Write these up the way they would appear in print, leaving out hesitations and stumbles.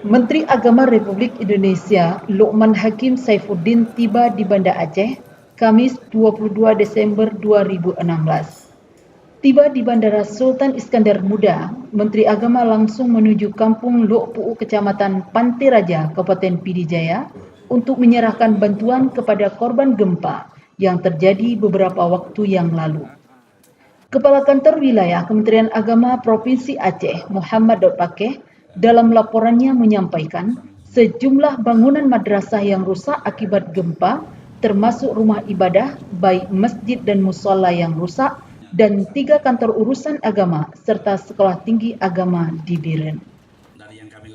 Menteri Agama Republik Indonesia Lukman Hakim Saifuddin tiba di Banda Aceh, Kamis 22 Desember 2016. Tiba di Bandara Sultan Iskandar Muda, Menteri Agama langsung menuju Kampung Lok Pu'u Kecamatan Pantai Raja, Kabupaten Pidi Jaya untuk menyerahkan bantuan kepada korban gempa yang terjadi beberapa waktu yang lalu. Kepala Kantor Wilayah Kementerian Agama Provinsi Aceh, Muhammad Daud Pakeh, dalam laporannya menyampaikan sejumlah bangunan madrasah yang rusak akibat gempa, termasuk rumah ibadah, baik masjid dan musola yang rusak, dan 3 kantor urusan agama, serta sekolah tinggi agama di Biren.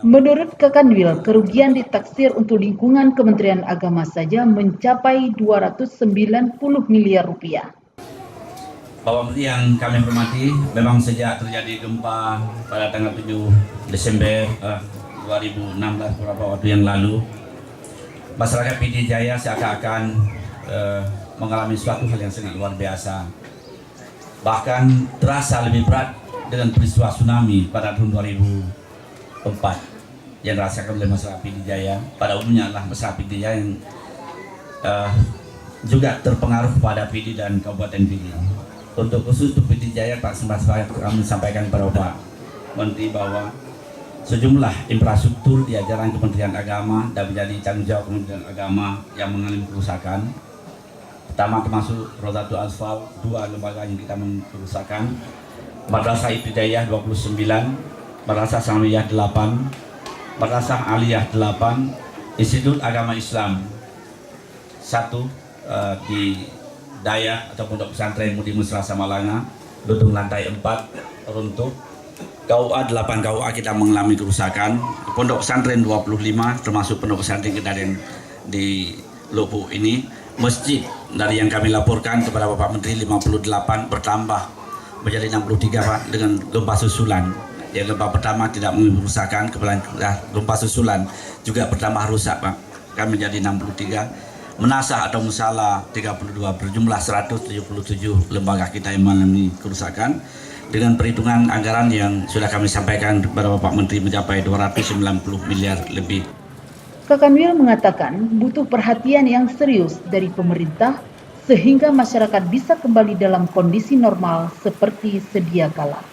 Menurut Kakanwil, kerugian ditaksir untuk lingkungan Kementerian Agama saja mencapai 290 miliar rupiah. Bapak Menteri yang kami hormati, memang sejak terjadi gempa pada tanggal 7 Desember 2016 beberapa waktu yang lalu, masyarakat Pidi Jaya seakan-akan mengalami suatu hal yang sangat luar biasa. Bahkan terasa lebih berat dengan peristiwa tsunami pada tahun 2004 yang dirasakan oleh masyarakat Pidi Jaya. Pada umumnya adalah masyarakat Pidi Jaya yang juga terpengaruh pada Pidi dan Kabupaten Pidi. Untuk khusus untuk Pidi Jaya, Pak Sembah kami sampaikan kepada Pak Menteri bahwa sejumlah infrastruktur di jajaran Kementerian Agama dan menjadi tanggung jawab Kementerian Agama yang mengalami kerusakan. Pertama termasuk Rodatul Asfal, 2 lembaga yang kita kerusakan, Madrasah Ibtidaiyah 29, Madrasah Sanawiyah 8, Madrasah Aliyah 8, Institut Agama Islam 1 di Dayak atau Pondok Pesantren Mudi Musra Samalanga, gedung lantai 4 runtuh. KUA 8 KUA kita mengalami kerusakan. Pondok Pesantren 25 termasuk Pondok Pesantren Kedaren di Lok ini. Masjid dari yang kami laporkan kepada Bapak Menteri 58 bertambah menjadi 63 Pak, dengan gempa susulan. Yang gempa pertama tidak mengalami kerusakan, gempa susulan juga bertambah rusak Pak. Kami menjadi 63. Menasah atau musala 32 berjumlah 177 lembaga kita yang mengalami kerusakan dengan perhitungan anggaran yang sudah kami sampaikan kepada Bapak Menteri mencapai 290 miliar lebih. Kakanwil mengatakan butuh perhatian yang serius dari pemerintah sehingga masyarakat bisa kembali dalam kondisi normal seperti sedia kala.